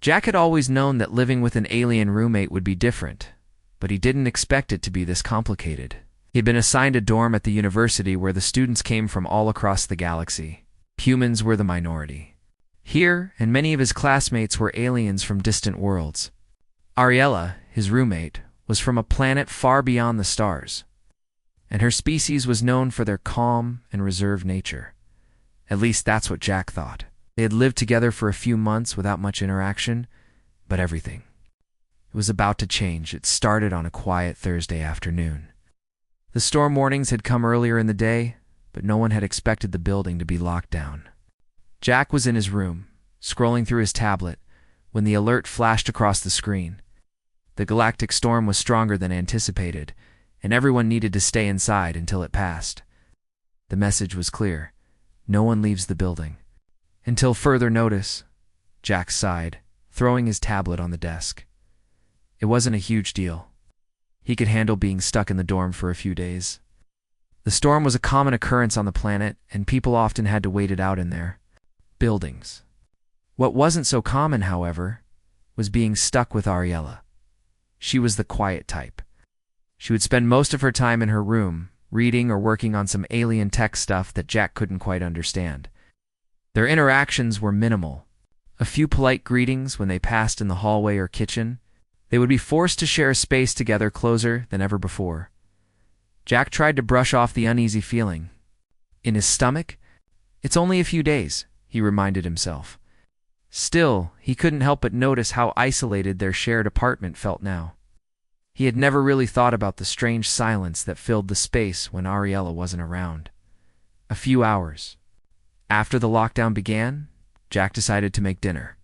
Jack had always known that living with an alien roommate would be different, but he didn't expect it to be this complicated. He had been assigned a dorm at the university where the students came from all across the galaxy. Humans were the minority. Here, and many of his classmates were aliens from distant worlds. Ariella, his roommate, was from a planet far beyond the stars, and her species was known for their calm and reserved nature. At least that's what Jack thought. They had lived together for a few months without much interaction, but everything. It was about to change. It started on a quiet Thursday afternoon. The storm warnings had come earlier in the day, but no one had expected the building to be locked down. Jack was in his room, scrolling through his tablet, when the alert flashed across the screen. The galactic storm was stronger than anticipated, and everyone needed to stay inside until it passed. The message was clear. No one leaves the building. Until further notice, Jack sighed, throwing his tablet on the desk. It wasn't a huge deal. He could handle being stuck in the dorm for a few days. The storm was a common occurrence on the planet, and people often had to wait it out in their buildings. What wasn't so common, however, was being stuck with Ariella. She was the quiet type. She would spend most of her time in her room, reading or working on some alien tech stuff that Jack couldn't quite understand. Their interactions were minimal. A few polite greetings when they passed in the hallway or kitchen. They would be forced to share a space together closer than ever before. Jack tried to brush off the uneasy feeling. In his stomach? It's only a few days, he reminded himself. Still, he couldn't help but notice how isolated their shared apartment felt now. He had never really thought about the strange silence that filled the space when Ariella wasn't around. A few hours. After the lockdown began, Jack decided to make dinner.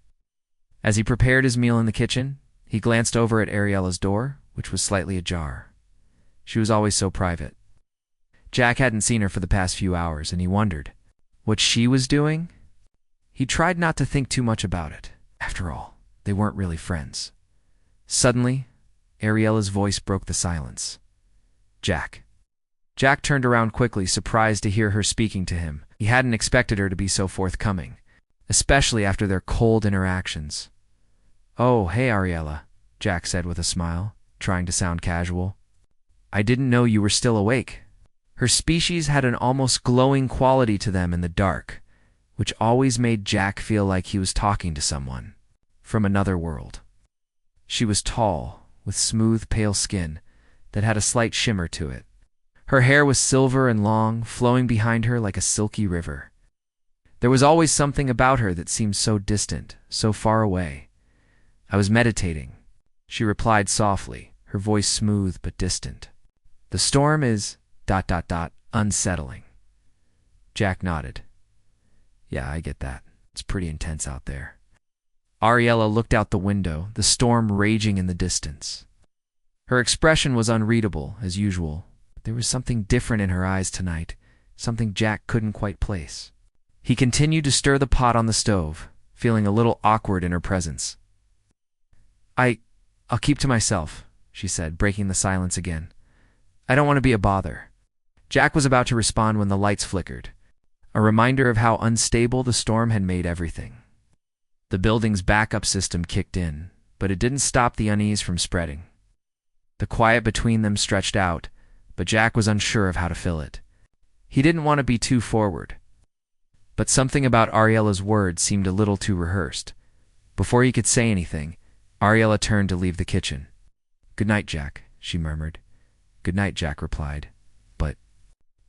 As he prepared his meal in the kitchen, he glanced over at Ariella's door, which was slightly ajar. She was always so private. Jack hadn't seen her for the past few hours, and he wondered what she was doing. He tried not to think too much about it. After all, they weren't really friends. Suddenly, Ariella's voice broke the silence. Jack. Jack turned around quickly, surprised to hear her speaking to him. He hadn't expected her to be so forthcoming, especially after their cold interactions. "Oh, hey, Ariella," Jack said with a smile, trying to sound casual. "I didn't know you were still awake." Her species had an almost glowing quality to them in the dark, which always made Jack feel like he was talking to someone from another world. She was tall, with smooth, pale skin that had a slight shimmer to it. Her hair was silver and long, flowing behind her like a silky river. There was always something about her that seemed so distant, so far away. "I was meditating," she replied softly, her voice smooth but distant. "The storm is ... unsettling." Jack nodded. "Yeah, I get that. It's pretty intense out there." Ariella looked out the window, the storm raging in the distance. Her expression was unreadable, as usual. There was something different in her eyes tonight, something Jack couldn't quite place. He continued to stir the pot on the stove, feeling a little awkward in her presence. I'll keep to myself," she said, breaking the silence again. "I don't want to be a bother." Jack was about to respond when the lights flickered, a reminder of how unstable the storm had made everything. The building's backup system kicked in, but it didn't stop the unease from spreading. The quiet between them stretched out, but Jack was unsure of how to fill it. He didn't want to be too forward. But something about Ariella's words seemed a little too rehearsed. Before he could say anything, Ariella turned to leave the kitchen. "Good night, Jack," she murmured. "Good night," Jack replied. But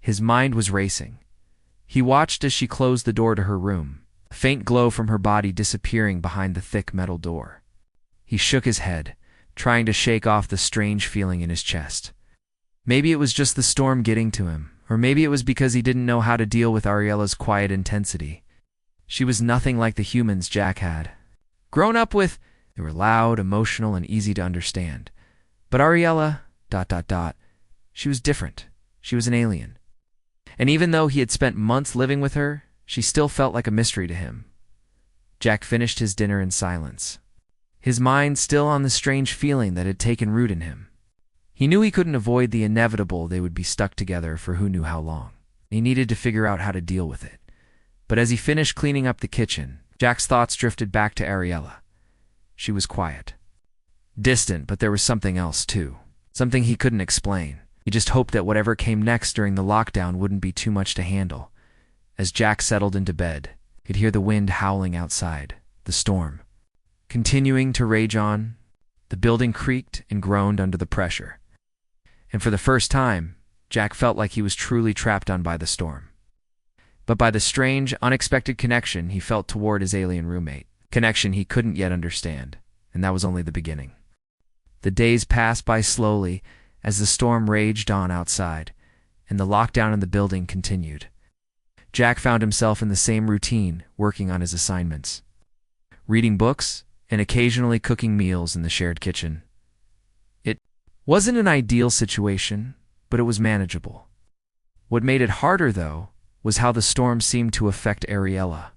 his mind was racing. He watched as she closed the door to her room, a faint glow from her body disappearing behind the thick metal door. He shook his head, trying to shake off the strange feeling in his chest. Maybe it was just the storm getting to him, or maybe it was because he didn't know how to deal with Ariella's quiet intensity. She was nothing like the humans Jack had grown up with. They were loud, emotional, and easy to understand. But Ariella... she was different. She was an alien. And even though he had spent months living with her, she still felt like a mystery to him. Jack finished his dinner in silence, his mind still on the strange feeling that had taken root in him. He knew he couldn't avoid the inevitable. They would be stuck together for who knew how long. He needed to figure out how to deal with it. But as he finished cleaning up the kitchen, Jack's thoughts drifted back to Ariella. She was quiet. Distant, but there was something else, too. Something he couldn't explain. He just hoped that whatever came next during the lockdown wouldn't be too much to handle. As Jack settled into bed, he could hear the wind howling outside, the storm continuing to rage on. The building creaked and groaned under the pressure. And for the first time, Jack felt like he was truly trapped on by the storm. But by the strange, unexpected connection he felt toward his alien roommate, connection he couldn't yet understand, and that was only the beginning. The days passed by slowly as the storm raged on outside, and the lockdown in the building continued. Jack found himself in the same routine, working on his assignments, reading books, and occasionally cooking meals in the shared kitchen. It wasn't an ideal situation, but it was manageable. What made it harder, though, was how the storm seemed to affect Ariella.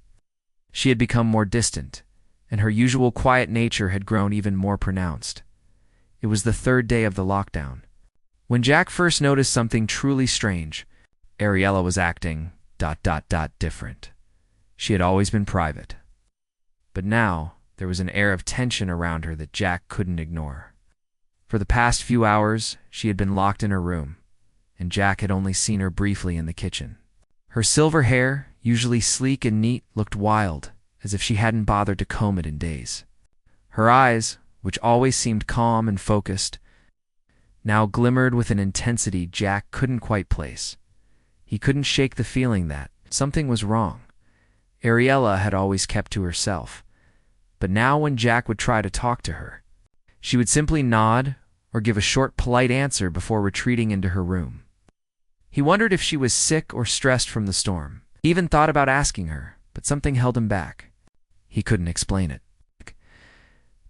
She had become more distant, and her usual quiet nature had grown even more pronounced. It was the third day of the lockdown. When Jack first noticed something truly strange, Ariella was acting ... different. She had always been private. But now, there was an air of tension around her that Jack couldn't ignore. For the past few hours, she had been locked in her room, and Jack had only seen her briefly in the kitchen. Her silver hair, usually sleek and neat, looked wild, as if she hadn't bothered to comb it in days. Her eyes, which always seemed calm and focused, now glimmered with an intensity Jack couldn't quite place. He couldn't shake the feeling that something was wrong. Ariella had always kept to herself, but now when Jack would try to talk to her, she would simply nod or give a short, polite answer before retreating into her room. He wondered if she was sick or stressed from the storm. He even thought about asking her, but something held him back. He couldn't explain it.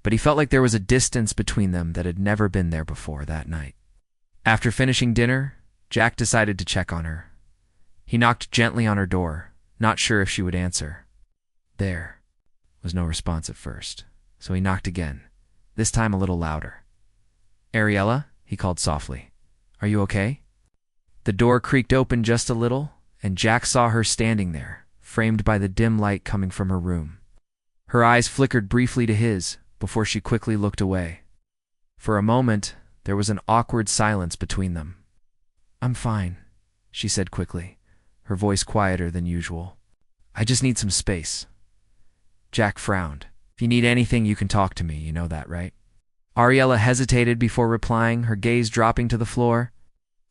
But he felt like there was a distance between them that had never been there before that night. After finishing dinner, Jack decided to check on her. He knocked gently on her door, not sure if she would answer. There was no response at first, so he knocked again, this time a little louder. Ariella, he called softly. Are you okay? The door creaked open just a little, and Jack saw her standing there, framed by the dim light coming from her room. Her eyes flickered briefly to his, before she quickly looked away. For a moment, there was an awkward silence between them. I'm fine, she said quickly, her voice quieter than usual. I just need some space. Jack frowned. If you need anything, you can talk to me, you know that, right? Ariella hesitated before replying, her gaze dropping to the floor.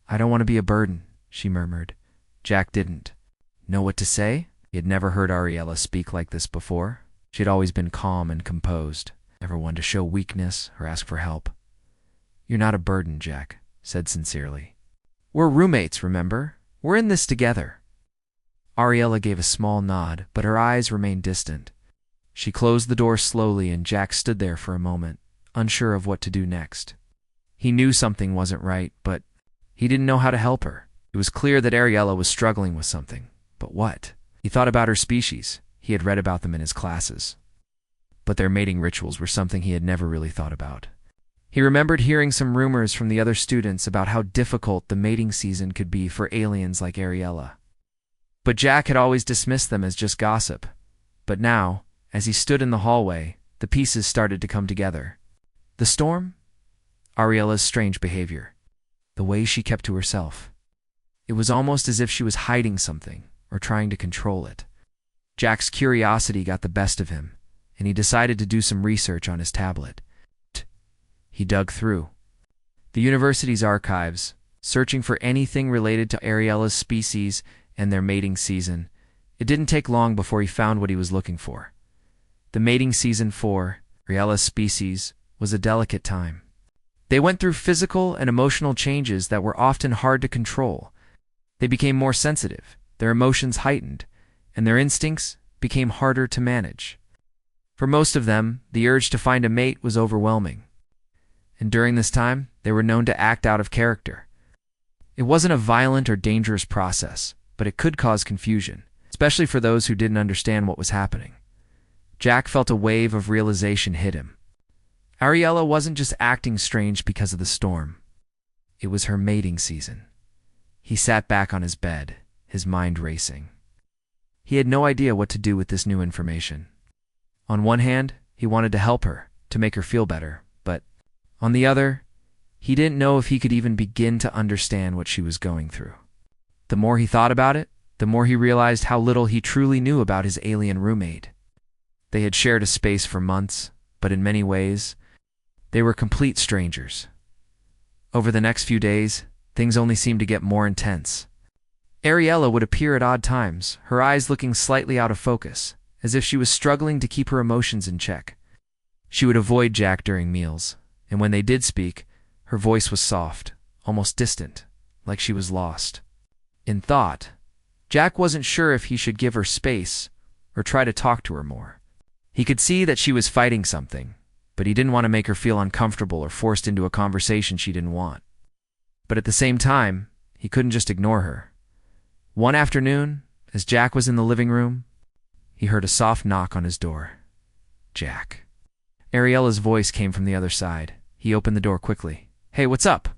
I don't want to be a burden, she murmured. Jack didn't know what to say. He had never heard Ariella speak like this before. She had always been calm and composed, never one to show weakness or ask for help. You're not a burden, Jack said sincerely. We're roommates, remember? We're in this together. Ariella gave a small nod, but her eyes remained distant. She closed the door slowly, and Jack stood there for a moment, unsure of what to do next. He knew something wasn't right, but he didn't know how to help her. It was clear that Ariella was struggling with something. But what? He thought about her species. He had read about them in his classes. But their mating rituals were something he had never really thought about. He remembered hearing some rumors from the other students about how difficult the mating season could be for aliens like Ariella. But Jack had always dismissed them as just gossip. But now, as he stood in the hallway, the pieces started to come together. The storm? Ariella's strange behavior. The way she kept to herself. It was almost as if she was hiding something, or trying to control it. Jack's curiosity got the best of him, and he decided to do some research on his tablet. He dug through the university's archives, searching for anything related to Ariella's species and their mating season. It didn't take long before he found what he was looking for. The mating season for Ariella's species was a delicate time. They went through physical and emotional changes that were often hard to control. They became more sensitive, their emotions heightened, and their instincts became harder to manage. For most of them, the urge to find a mate was overwhelming. And during this time, they were known to act out of character. It wasn't a violent or dangerous process, but it could cause confusion, especially for those who didn't understand what was happening. Jack felt a wave of realization hit him. Ariella wasn't just acting strange because of the storm. It was her mating season. He sat back on his bed, his mind racing. He had no idea what to do with this new information. On one hand, he wanted to help her, to make her feel better, but on the other, he didn't know if he could even begin to understand what she was going through. The more he thought about it, the more he realized how little he truly knew about his alien roommate. They had shared a space for months, but in many ways, they were complete strangers. Over the next few days, things only seemed to get more intense. Ariella would appear at odd times, her eyes looking slightly out of focus, as if she was struggling to keep her emotions in check. She would avoid Jack during meals, and when they did speak, her voice was soft, almost distant, like she was lost. In thought, Jack wasn't sure if he should give her space or try to talk to her more. He could see that she was fighting something, but he didn't want to make her feel uncomfortable or forced into a conversation she didn't want. But at the same time, he couldn't just ignore her. One afternoon, as Jack was in the living room, he heard a soft knock on his door. Jack. Ariella's voice came from the other side. He opened the door quickly. "Hey, what's up?"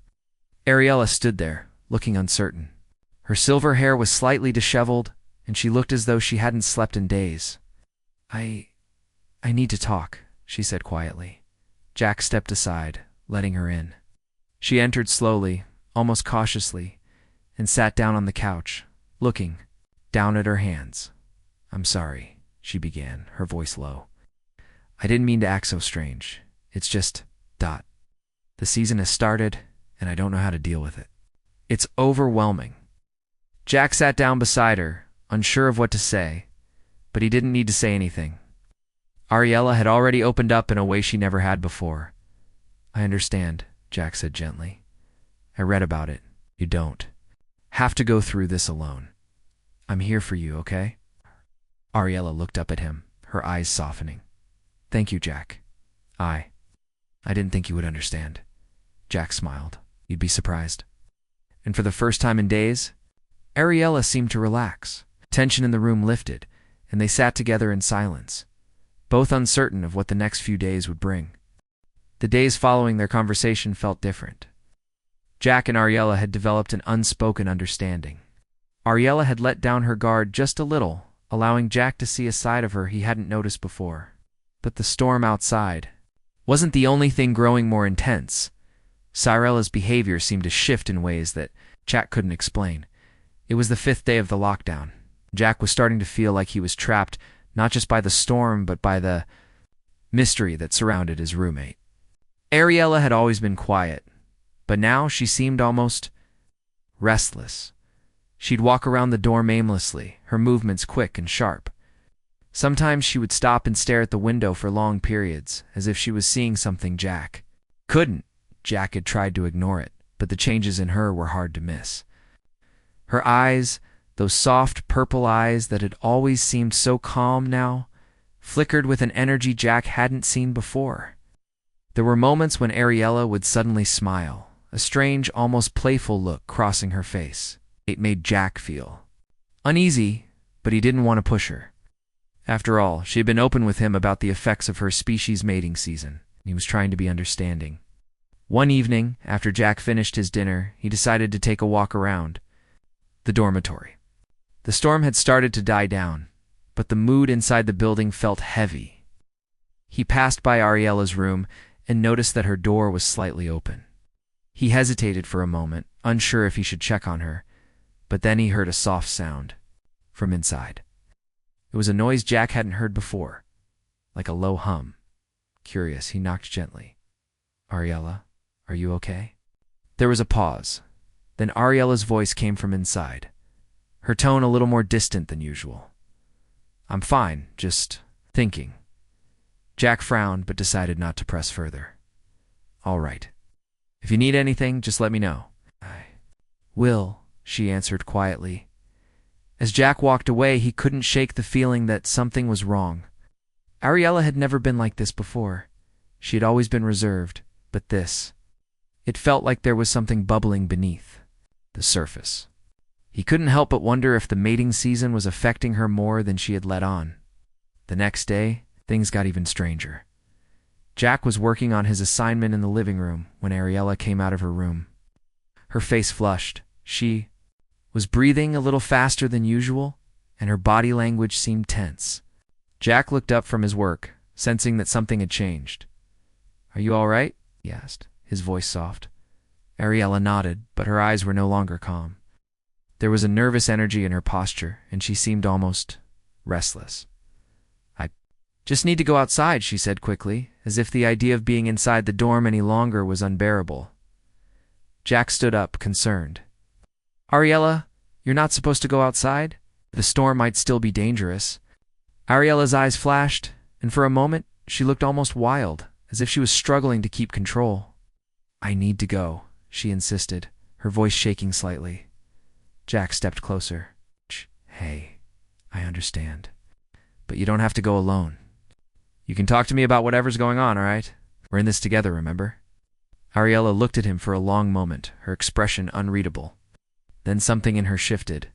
Ariella stood there, looking uncertain. Her silver hair was slightly disheveled, and she looked as though she hadn't slept in days. I need to talk," she said quietly. Jack stepped aside, letting her in. She entered slowly, almost cautiously, and sat down on the couch, looking down at her hands. "I'm sorry," she began, her voice low. "I didn't mean to act so strange. It's just, the season has started, and I don't know how to deal with it. It's overwhelming." Jack sat down beside her, unsure of what to say, but he didn't need to say anything. Ariella had already opened up in a way she never had before. "I understand," Jack said gently. "I read about it. You don't have to go through this alone. I'm here for you, okay?" Ariella looked up at him, her eyes softening. "Thank you, Jack. I didn't think you would understand." Jack smiled. "You'd be surprised." And for the first time in days, Ariella seemed to relax. Tension in the room lifted, and they sat together in silence, both uncertain of what the next few days would bring. The days following their conversation felt different. Jack and Ariella had developed an unspoken understanding. Ariella had let down her guard just a little, allowing Jack to see a side of her he hadn't noticed before. But the storm outside wasn't the only thing growing more intense. Cyrella's behavior seemed to shift in ways that Jack couldn't explain. It was the 5th day of the lockdown. Jack was starting to feel like he was trapped not just by the storm, but by the mystery that surrounded his roommate. Ariella had always been quiet, but now she seemed almost restless. She'd walk around the dorm aimlessly, her movements quick and sharp. Sometimes she would stop and stare at the window for long periods, as if she was seeing something Jack couldn't. Jack had tried to ignore it, but the changes in her were hard to miss. Her eyes, those soft purple eyes that had always seemed so calm now, flickered with an energy Jack hadn't seen before. There were moments when Ariella would suddenly smile, a strange, almost playful look crossing her face. It made Jack feel uneasy, but he didn't want to push her. After all, she had been open with him about the effects of her species' mating season, and he was trying to be understanding. One evening, after Jack finished his dinner, he decided to take a walk around the dormitory. The storm had started to die down, but the mood inside the building felt heavy. He passed by Ariella's room and noticed that her door was slightly open. He hesitated for a moment, unsure if he should check on her, but then he heard a soft sound from inside. It was a noise Jack hadn't heard before, like a low hum. Curious, he knocked gently. "Ariella, are you okay?" There was a pause. Then Ariella's voice came from inside, her tone a little more distant than usual. "I'm fine, just thinking." Jack frowned but decided not to press further. "All right. If you need anything, just let me know." "I will," she answered quietly. As Jack walked away, he couldn't shake the feeling that something was wrong. Ariella had never been like this before. She had always been reserved, but this, it felt like there was something bubbling beneath the surface. He couldn't help but wonder if the mating season was affecting her more than she had let on. The next day, things got even stranger. Jack was working on his assignment in the living room when Ariella came out of her room. Her face flushed. She was breathing a little faster than usual, and her body language seemed tense. Jack looked up from his work, sensing that something had changed. "Are you all right?" he asked, his voice soft. Ariella nodded, but her eyes were no longer calm. There was a nervous energy in her posture, and she seemed almost restless. "I just need to go outside," she said quickly, as if the idea of being inside the dorm any longer was unbearable. Jack stood up, concerned. "Ariella, you're not supposed to go outside? The storm might still be dangerous." Ariella's eyes flashed, and for a moment she looked almost wild, as if she was struggling to keep control. "I need to go," she insisted, her voice shaking slightly. Jack stepped closer. "Hey, I understand. But you don't have to go alone. You can talk to me about whatever's going on, all right? We're in this together, remember?" Ariella looked at him for a long moment, her expression unreadable. Then something in her shifted.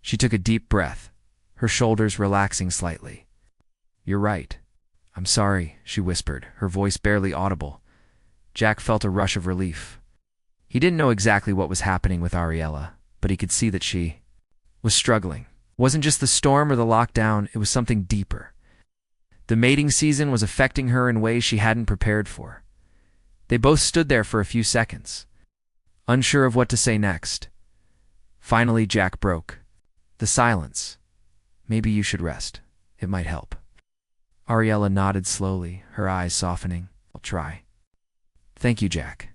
She took a deep breath, her shoulders relaxing slightly. "You're right. I'm sorry," she whispered, her voice barely audible. Jack felt a rush of relief. He didn't know exactly what was happening with Ariella, but he could see that she was struggling. It wasn't just the storm or the lockdown, it was something deeper. The mating season was affecting her in ways she hadn't prepared for. They both stood there for a few seconds, unsure of what to say next. Finally, Jack broke the silence. "Maybe you should rest. It might help." Ariella nodded slowly, her eyes softening. "I'll try." "Thank you, Jack.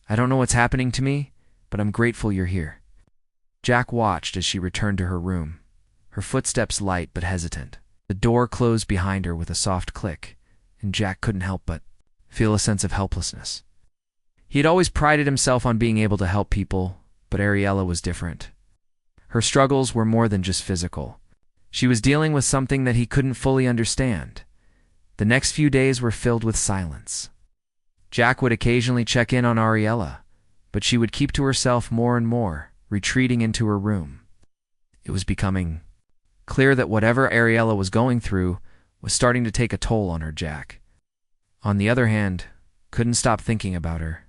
I don't know what's happening to me, but I'm grateful you're here." Jack watched as she returned to her room, her footsteps light but hesitant. The door closed behind her with a soft click, and Jack couldn't help but feel a sense of helplessness. He had always prided himself on being able to help people, but Ariella was different. Her struggles were more than just physical. She was dealing with something that he couldn't fully understand. The next few days were filled with silence. Jack would occasionally check in on Ariella, but she would keep to herself more and more, retreating into her room. It was becoming clear that whatever Ariella was going through was starting to take a toll on her. Jack, on the other hand, couldn't stop thinking about her.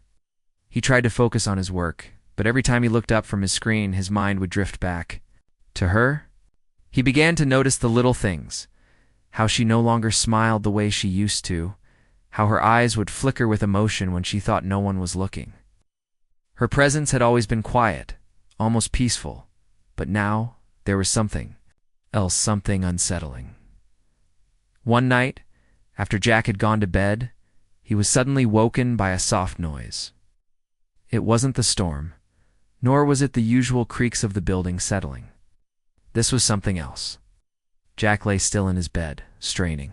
He tried to focus on his work, but every time he looked up from his screen, his mind would drift back to her. He began to notice the little things, how she no longer smiled the way she used to, how her eyes would flicker with emotion when she thought no one was looking. Her presence had always been quiet, almost peaceful, but now there was something else, something unsettling. One night, after Jack had gone to bed, he was suddenly woken by a soft noise. It wasn't the storm, nor was it the usual creaks of the building settling. This was something else. Jack lay still in his bed, straining.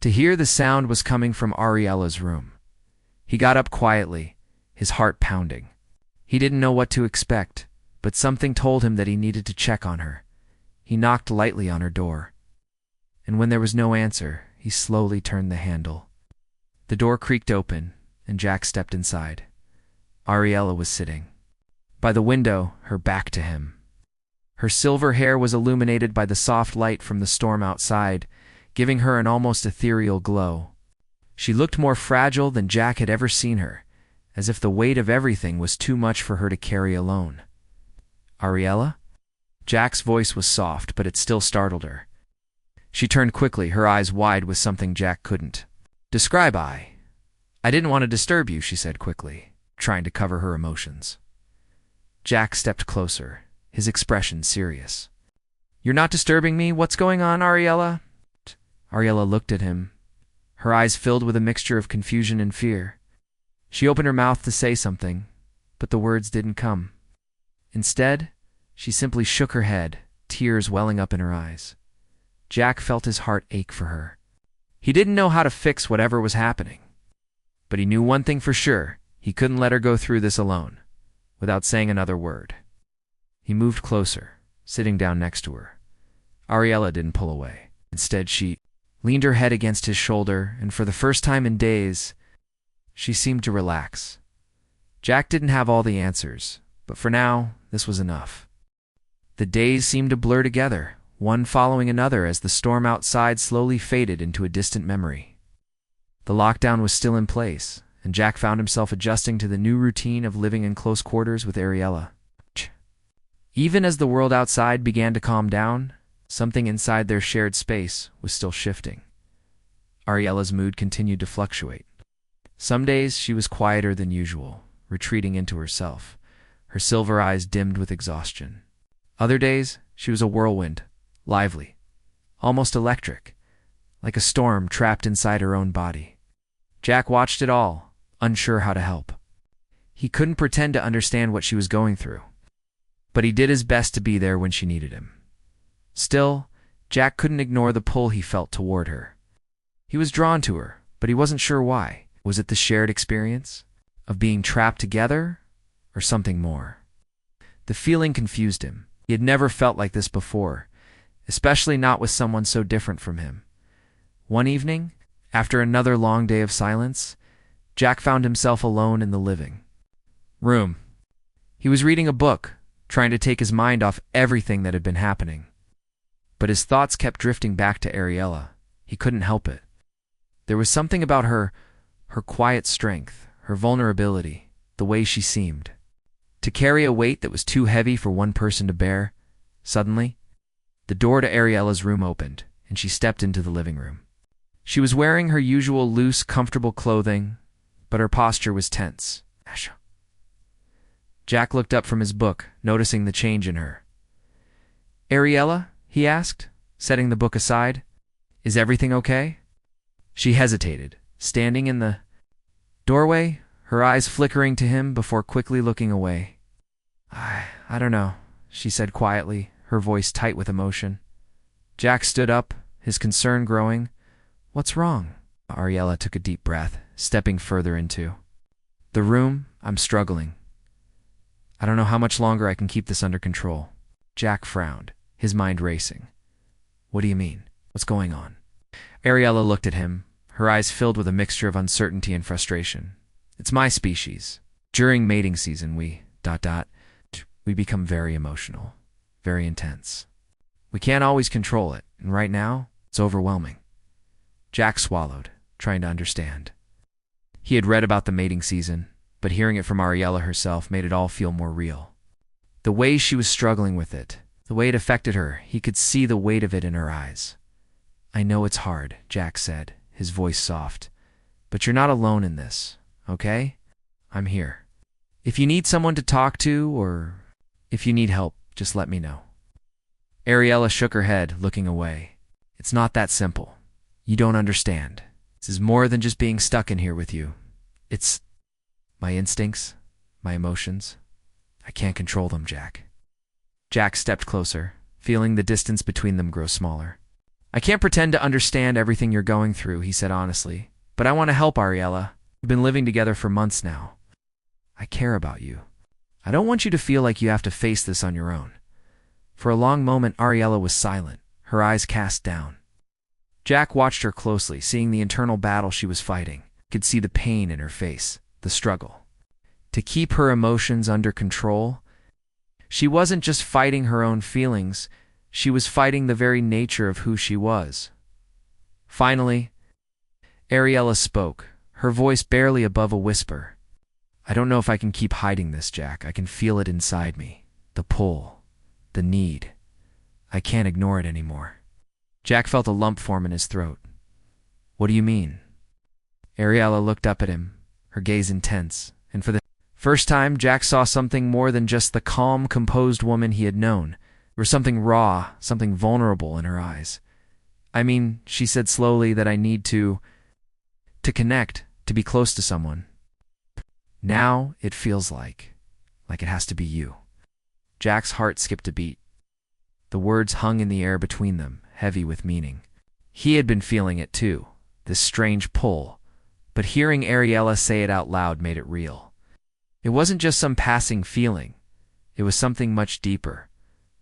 To hear the sound was coming from Ariella's room. He got up quietly, his heart pounding. He didn't know what to expect, but something told him that he needed to check on her. He knocked lightly on her door, and when there was no answer, he slowly turned the handle. The door creaked open, and Jack stepped inside. Ariella was sitting by the window, her back to him. Her silver hair was illuminated by the soft light from the storm outside, giving her an almost ethereal glow. She looked more fragile than Jack had ever seen her, as if the weight of everything was too much for her to carry alone. "Ariella?" Jack's voice was soft, but it still startled her. She turned quickly, her eyes wide with something Jack couldn't describe. I didn't want to disturb you," she said quickly, trying to cover her emotions. Jack stepped closer, his expression serious. "You're not disturbing me? What's going on, Ariella?" Ariella looked at him, her eyes filled with a mixture of confusion and fear. She opened her mouth to say something, but the words didn't come. Instead, she simply shook her head, tears welling up in her eyes. Jack felt his heart ache for her. He didn't know how to fix whatever was happening, but he knew one thing for sure: he couldn't let her go through this alone, without saying another word. He moved closer, sitting down next to her. Ariella didn't pull away. Instead, she leaned her head against his shoulder, and for the first time in days, she seemed to relax. Jack didn't have all the answers, but for now, this was enough. The days seemed to blur together, one following another, as the storm outside slowly faded into a distant memory. The lockdown was still in place, and Jack found himself adjusting to the new routine of living in close quarters with Ariella. Even as the world outside began to calm down, something inside their shared space was still shifting. Ariella's mood continued to fluctuate. Some days she was quieter than usual, retreating into herself, her silver eyes dimmed with exhaustion. Other days she was a whirlwind, lively, almost electric, like a storm trapped inside her own body. Jack watched it all, unsure how to help. He couldn't pretend to understand what she was going through, but he did his best to be there when she needed him. Still, Jack couldn't ignore the pull he felt toward her. He was drawn to her, but he wasn't sure why. Was it the shared experience of being trapped together, or something more? The feeling confused him. He had never felt like this before, especially not with someone so different from him. One evening, after another long day of silence, Jack found himself alone in the living room. He was reading a book, trying to take his mind off everything that had been happening. But his thoughts kept drifting back to Ariella. He couldn't help it. There was something about her quiet strength, her vulnerability, the way she seemed to carry a weight that was too heavy for one person to bear. Suddenly, the door to Ariella's room opened, and she stepped into the living room. She was wearing her usual loose, comfortable clothing, but her posture was tense. Jack looked up from his book, noticing the change in her. "Ariella?" he asked, setting the book aside. "Is everything okay?" She hesitated, standing in the doorway, her eyes flickering to him before quickly looking away. I don't know," she said quietly, her voice tight with emotion. Jack stood up, his concern growing. "What's wrong?" Ariella took a deep breath, stepping further into the room. "I'm struggling. I don't know how much longer I can keep this under control." Jack frowned, his mind racing. "What do you mean? What's going on?" Ariella looked at him, her eyes filled with a mixture of uncertainty and frustration. "It's my species. During mating season, we become very emotional, very intense. We can't always control it, and right now, it's overwhelming." Jack swallowed, trying to understand. He had read about the mating season, but hearing it from Ariella herself made it all feel more real. The way she was struggling with it, the way it affected her, he could see the weight of it in her eyes. "I know it's hard," Jack said, his voice soft, "but you're not alone in this, okay? I'm here. If you need someone to talk to, or if you need help, just let me know." Ariella shook her head, looking away. "It's not that simple. You don't understand. This is more than just being stuck in here with you. It's my instincts, my emotions. I can't control them, Jack." Jack stepped closer, feeling the distance between them grow smaller. "I can't pretend to understand everything you're going through," he said honestly, "but I want to help, Ariella. We've been living together for months now. I care about you. I don't want you to feel like you have to face this on your own." For a long moment, Ariella was silent, her eyes cast down. Jack watched her closely, seeing the internal battle she was fighting. He could see the pain in her face, the struggle to keep her emotions under control. She wasn't just fighting her own feelings, she was fighting the very nature of who she was. Finally, Ariella spoke, her voice barely above a whisper. "I don't know if I can keep hiding this, Jack. I can feel it inside me. The pull, the need. I can't ignore it anymore." Jack felt a lump form in his throat. "What do you mean?" Ariella looked up at him, her gaze intense, and for the first time, Jack saw something more than just the calm, composed woman he had known. There was something raw, something vulnerable in her eyes. "I mean," she said slowly, "that I need to connect, to be close to someone. Now it feels like it has to be you." Jack's heart skipped a beat. The words hung in the air between them, heavy with meaning. He had been feeling it too, this strange pull, but hearing Ariella say it out loud made it real. It wasn't just some passing feeling, it was something much deeper.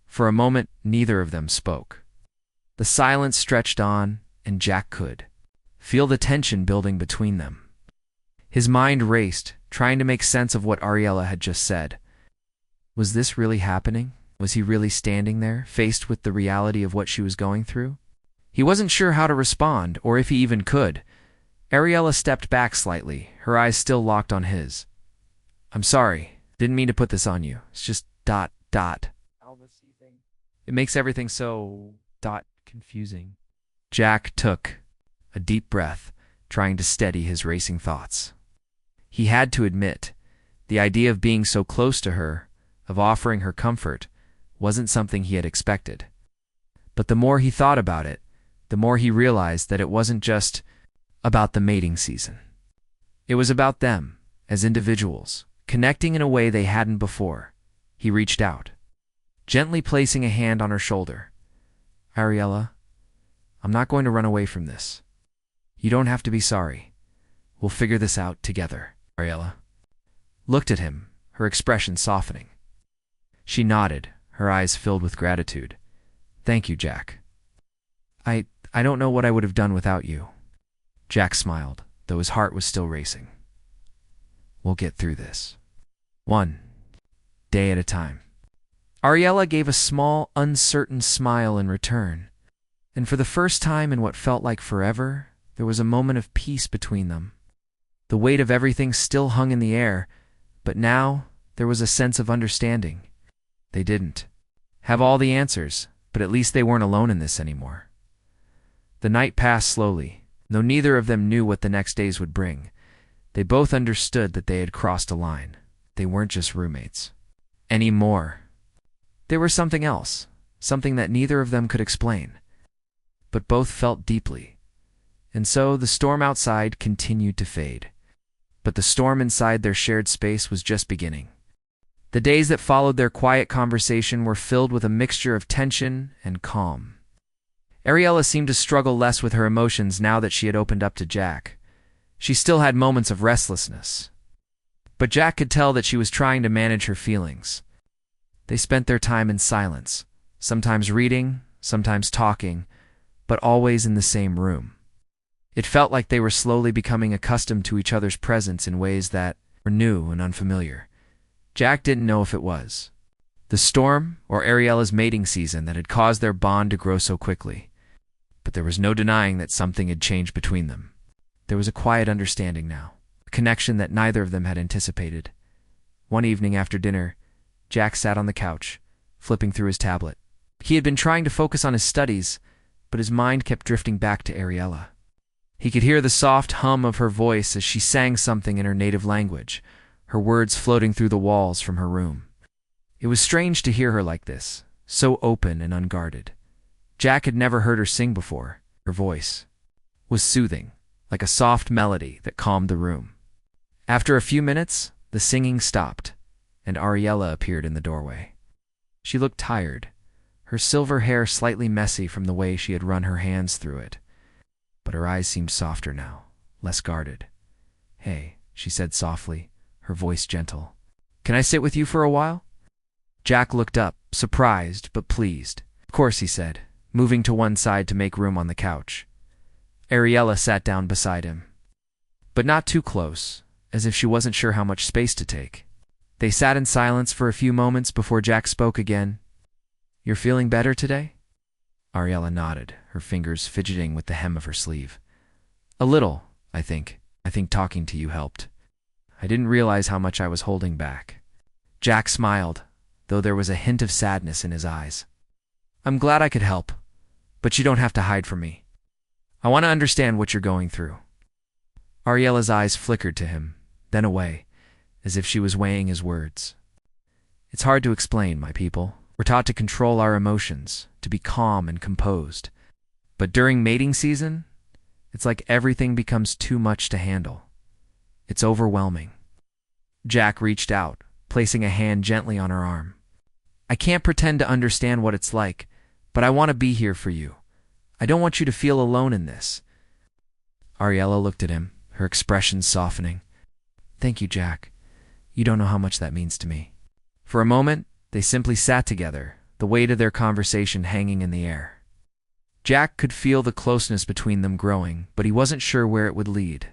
For a moment, neither of them spoke. The silence stretched on, and Jack could feel the tension building between them. His mind raced, trying to make sense of what Ariella had just said. Was this really happening? Was he really standing there, faced with the reality of what she was going through? He wasn't sure how to respond, or if he even could. Ariella stepped back slightly, her eyes still locked on his. "I'm sorry. Didn't mean to put this on you. It's just ... It makes everything so ... confusing." Jack took a deep breath, trying to steady his racing thoughts. He had to admit, the idea of being so close to her, of offering her comfort, wasn't something he had expected. But the more he thought about it, the more he realized that it wasn't just about the mating season. It was about them, as individuals, connecting in a way they hadn't before. He reached out, gently placing a hand on her shoulder. "Ariella, I'm not going to run away from this. You don't have to be sorry. We'll figure this out together." Ariella looked at him, her expression softening. She nodded, her eyes filled with gratitude. "Thank you, Jack. I don't know what I would have done without you." Jack smiled, though his heart was still racing. "We'll get through this. One day at a time." Ariella gave a small, uncertain smile in return, and for the first time in what felt like forever, there was a moment of peace between them. The weight of everything still hung in the air, but now there was a sense of understanding. They didn't have all the answers, but at least they weren't alone in this anymore. The night passed slowly, though neither of them knew what the next days would bring. They both understood that they had crossed a line. They weren't just roommates anymore. They were something else, something that neither of them could explain. But both felt deeply. And so the storm outside continued to fade. But the storm inside their shared space was just beginning. The days that followed their quiet conversation were filled with a mixture of tension and calm. Ariella seemed to struggle less with her emotions now that she had opened up to Jack. She still had moments of restlessness, but Jack could tell that she was trying to manage her feelings. They spent their time in silence, sometimes reading, sometimes talking, but always in the same room. It felt like they were slowly becoming accustomed to each other's presence in ways that were new and unfamiliar. Jack didn't know if it was the storm or Ariella's mating season that had caused their bond to grow so quickly. But there was no denying that something had changed between them. There was a quiet understanding now, a connection that neither of them had anticipated. One evening after dinner, Jack sat on the couch, flipping through his tablet. He had been trying to focus on his studies, but his mind kept drifting back to Ariella. He could hear the soft hum of her voice as she sang something in her native language, her words floating through the walls from her room. It was strange to hear her like this, so open and unguarded. Jack had never heard her sing before. Her voice was soothing, like a soft melody that calmed the room. After a few minutes, the singing stopped, and Ariella appeared in the doorway. She looked tired, her silver hair slightly messy from the way she had run her hands through it. But her eyes seemed softer now, less guarded. "Hey," she said softly, her voice gentle. "Can I sit with you for a while?" Jack looked up, surprised but pleased. "Of course," he said, moving to one side to make room on the couch. Ariella sat down beside him, but not too close, as if she wasn't sure how much space to take. They sat in silence for a few moments before Jack spoke again. "You're feeling better today?" Ariella nodded, her fingers fidgeting with the hem of her sleeve. "A little, I think. I think talking to you helped. I didn't realize how much I was holding back." Jack smiled, though there was a hint of sadness in his eyes. "I'm glad I could help, but you don't have to hide from me. I want to understand what you're going through." Ariella's eyes flickered to him, then away, as if she was weighing his words. "It's hard to explain, my people. We're taught to control our emotions, to be calm and composed. But during mating season, it's like everything becomes too much to handle. It's overwhelming." Jack reached out, placing a hand gently on her arm. "I can't pretend to understand what it's like, but I want to be here for you. I don't want you to feel alone in this." Ariella looked at him, her expression softening. "Thank you, Jack. You don't know how much that means to me." For a moment, they simply sat together, the weight of their conversation hanging in the air. Jack could feel the closeness between them growing, but he wasn't sure where it would lead.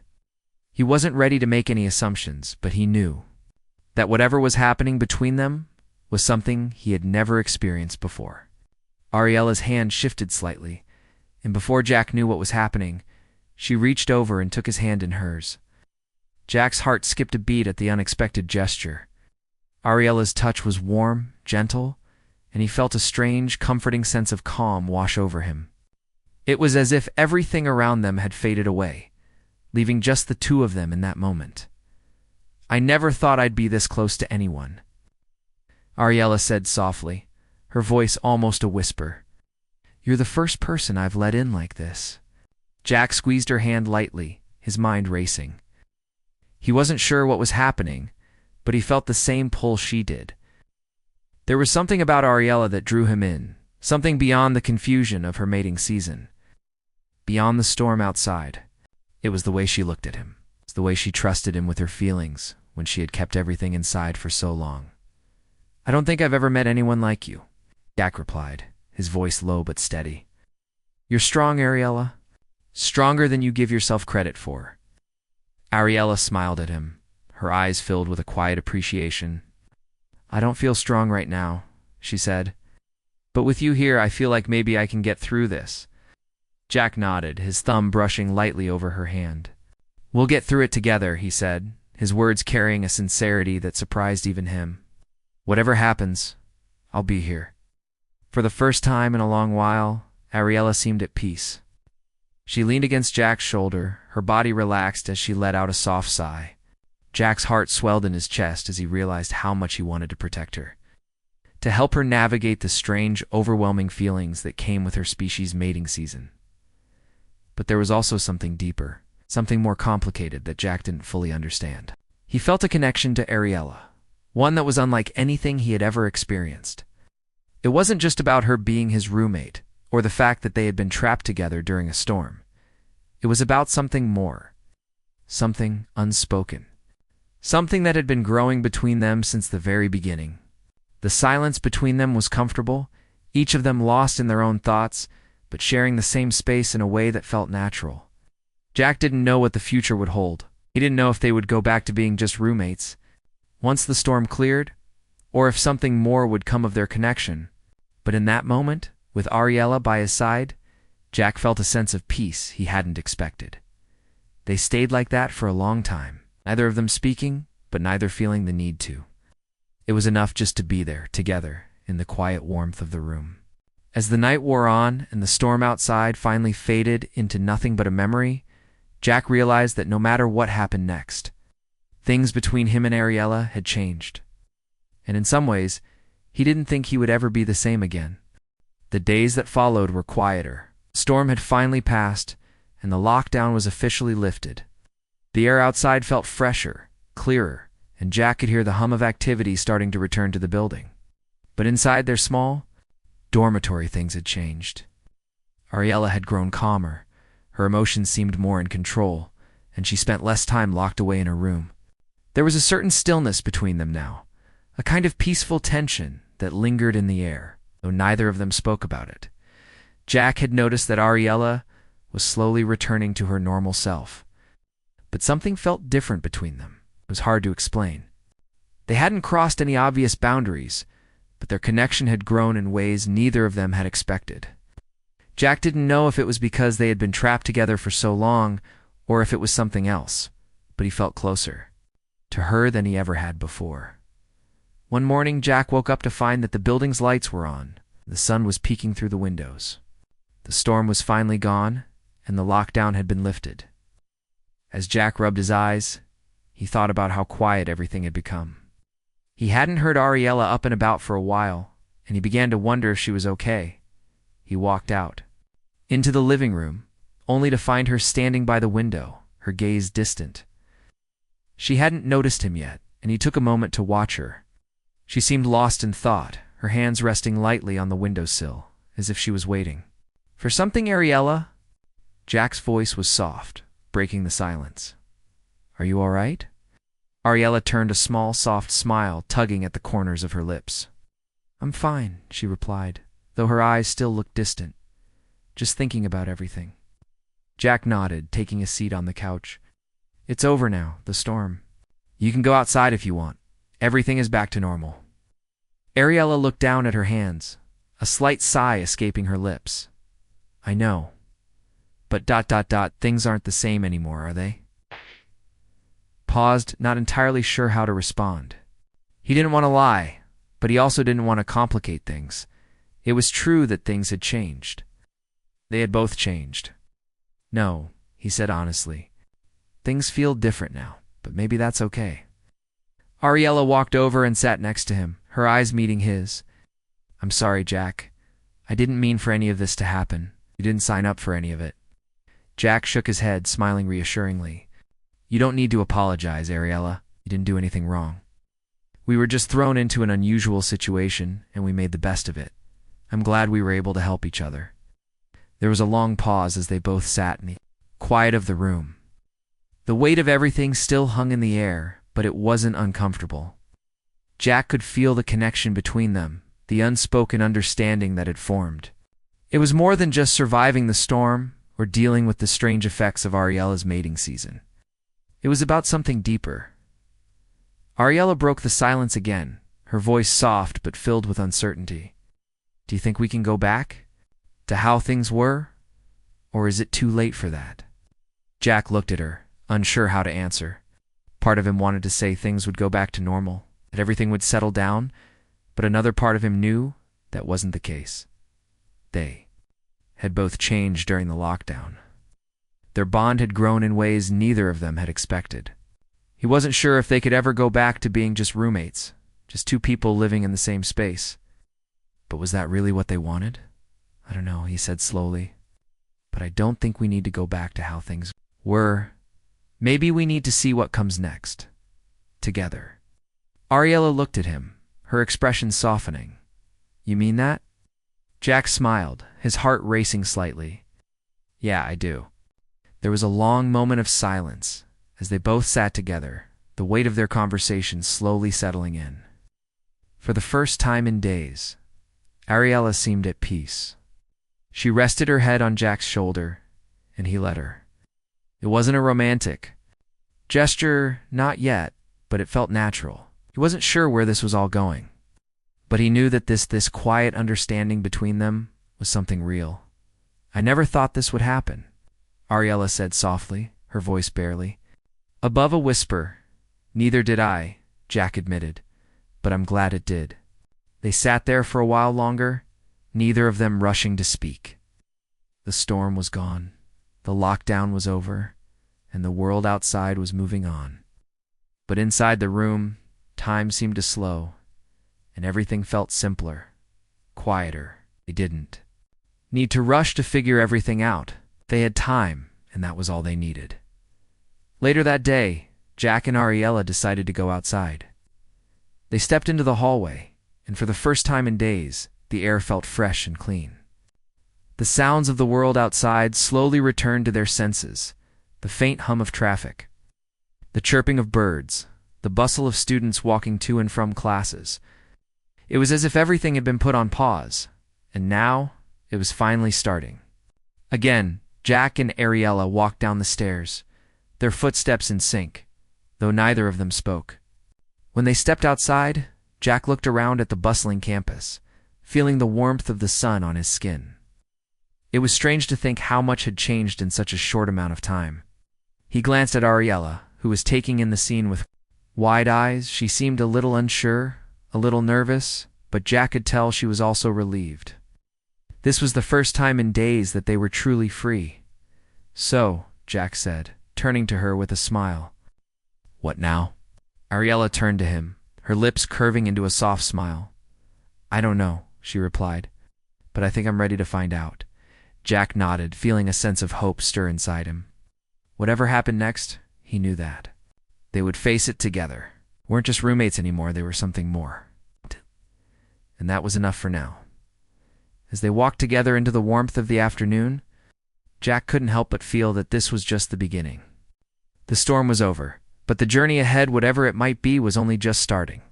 He wasn't ready to make any assumptions, but he knew that whatever was happening between them was something he had never experienced before. Ariella's hand shifted slightly, and before Jack knew what was happening, she reached over and took his hand in hers. Jack's heart skipped a beat at the unexpected gesture. Ariella's touch was warm, gentle, and he felt a strange, comforting sense of calm wash over him. It was as if everything around them had faded away, leaving just the two of them in that moment. I never thought I'd be this close to anyone, Ariella said softly, her voice almost a whisper. You're the first person I've let in like this. Jack squeezed her hand lightly, his mind racing. He wasn't sure what was happening, but he felt the same pull she did. There was something about Ariella that drew him in, something beyond the confusion of her mating season, beyond the storm outside. It was the way she looked at him. It was the way she trusted him with her feelings when she had kept everything inside for so long. I don't think I've ever met anyone like you, Jack replied, his voice low but steady. You're strong, Ariella. Stronger than you give yourself credit for. Ariella smiled at him, her eyes filled with a quiet appreciation. I don't feel strong right now, she said. But with you here, I feel like maybe I can get through this. Jack nodded, his thumb brushing lightly over her hand. We'll get through it together, he said, his words carrying a sincerity that surprised even him. Whatever happens, I'll be here. For the first time in a long while, Ariella seemed at peace. She leaned against Jack's shoulder, her body relaxed as she let out a soft sigh. Jack's heart swelled in his chest as he realized how much he wanted to protect her, to help her navigate the strange, overwhelming feelings that came with her species' mating season. But there was also something deeper, something more complicated that Jack didn't fully understand. He felt a connection to Ariella, one that was unlike anything he had ever experienced. It wasn't just about her being his roommate, or the fact that they had been trapped together during a storm. It was about something more, something unspoken, something that had been growing between them since the very beginning. The silence between them was comfortable, each of them lost in their own thoughts, but sharing the same space in a way that felt natural. Jack didn't know what the future would hold. He didn't know if they would go back to being just roommates once the storm cleared, or if something more would come of their connection. But in that moment, with Ariella by his side, Jack felt a sense of peace he hadn't expected. They stayed like that for a long time, neither of them speaking, but neither feeling the need to. It was enough just to be there, together, in the quiet warmth of the room. As the night wore on and the storm outside finally faded into nothing but a memory, Jack realized that no matter what happened next, things between him and Ariella had changed. And in some ways, he didn't think he would ever be the same again. The days that followed were quieter. The storm had finally passed, and the lockdown was officially lifted. The air outside felt fresher, clearer, and Jack could hear the hum of activity starting to return to the building. But inside their small, dormitory things had changed. Ariella had grown calmer, her emotions seemed more in control, and she spent less time locked away in her room. There was a certain stillness between them now, a kind of peaceful tension that lingered in the air, though neither of them spoke about it. Jack had noticed that Ariella was slowly returning to her normal self, but something felt different between them. It was hard to explain. They hadn't crossed any obvious boundaries, but their connection had grown in ways neither of them had expected. Jack didn't know if it was because they had been trapped together for so long, or if it was something else, but he felt closer to her than he ever had before. One morning, Jack woke up to find that the building's lights were on. The sun was peeking through the windows. The storm was finally gone, and the lockdown had been lifted. As Jack rubbed his eyes, he thought about how quiet everything had become. He hadn't heard Ariella up and about for a while, and he began to wonder if she was okay. He walked out, into the living room, only to find her standing by the window, her gaze distant. She hadn't noticed him yet, and he took a moment to watch her. She seemed lost in thought, her hands resting lightly on the windowsill, as if she was waiting for something. Ariella? Jack's voice was soft, breaking the silence. Are you all right? Ariella turned a small, soft smile tugging at the corners of her lips. I'm fine, she replied, though her eyes still looked distant. Just thinking about everything. Jack nodded, taking a seat on the couch. It's over now, the storm. You can go outside if you want. Everything is back to normal. Ariella looked down at her hands, a slight sigh escaping her lips. I know. But ... things aren't the same anymore, are they? Paused, not entirely sure how to respond. He didn't want to lie, but he also didn't want to complicate things. It was true that things had changed. They had both changed. No, he said honestly. Things feel different now, but maybe that's okay. Ariella walked over and sat next to him, her eyes meeting his. "I'm sorry, Jack. I didn't mean for any of this to happen. You didn't sign up for any of it." Jack shook his head, smiling reassuringly. "You don't need to apologize, Ariella. You didn't do anything wrong. We were just thrown into an unusual situation, and we made the best of it. I'm glad we were able to help each other." There was a long pause as they both sat in the quiet of the room. The weight of everything still hung in the air, but it wasn't uncomfortable. Jack could feel the connection between them, the unspoken understanding that had formed. It was more than just surviving the storm or dealing with the strange effects of Ariella's mating season. It was about something deeper. Ariella broke the silence again, her voice soft but filled with uncertainty. "Do you think we can go back to how things were? Or is it too late for that?" Jack looked at her, unsure how to answer. Part of him wanted to say things would go back to normal, that everything would settle down, but another part of him knew that wasn't the case. They had both changed during the lockdown. Their bond had grown in ways neither of them had expected. He wasn't sure if they could ever go back to being just roommates, just two people living in the same space. But was that really what they wanted? "I don't know," he said slowly. "But I don't think we need to go back to how things were. Maybe we need to see what comes next. Together." Ariella looked at him, her expression softening. "You mean that?" Jack smiled, his heart racing slightly. "Yeah, I do." There was a long moment of silence as they both sat together, the weight of their conversation slowly settling in. For the first time in days, Ariella seemed at peace. She rested her head on Jack's shoulder, and he let her. It wasn't a romantic gesture, not yet, but it felt natural. He wasn't sure where this was all going, but he knew that this quiet understanding between them was something real. "I never thought this would happen," Ariella said softly, her voice barely above a whisper. "Neither did I," Jack admitted, "but I'm glad it did." They sat there for a while longer, neither of them rushing to speak. The storm was gone, the lockdown was over, and the world outside was moving on. But inside the room, time seemed to slow, and everything felt simpler, quieter. They didn't need to rush to figure everything out. They had time, and that was all they needed. Later that day, Jack and Ariella decided to go outside. They stepped into the hallway, and for the first time in days, the air felt fresh and clean. The sounds of the world outside slowly returned to their senses, the faint hum of traffic, the chirping of birds, the bustle of students walking to and from classes. It was as if everything had been put on pause, and now it was finally starting. Again, Jack and Ariella walked down the stairs, their footsteps in sync, though neither of them spoke. When they stepped outside, Jack looked around at the bustling campus, feeling the warmth of the sun on his skin. It was strange to think how much had changed in such a short amount of time. He glanced at Ariella, who was taking in the scene with wide eyes. She seemed a little unsure, a little nervous, but Jack could tell she was also relieved. This was the first time in days that they were truly free. "So," Jack said, turning to her with a smile. "What now?" Ariella turned to him, her lips curving into a soft smile. "I don't know," she replied, "but I think I'm ready to find out." Jack nodded, feeling a sense of hope stir inside him. Whatever happened next, he knew that they would face it together. Weren't just roommates anymore, they were something more. And that was enough for now. As they walked together into the warmth of the afternoon, Jack couldn't help but feel that this was just the beginning. The storm was over, but the journey ahead, whatever it might be, was only just starting.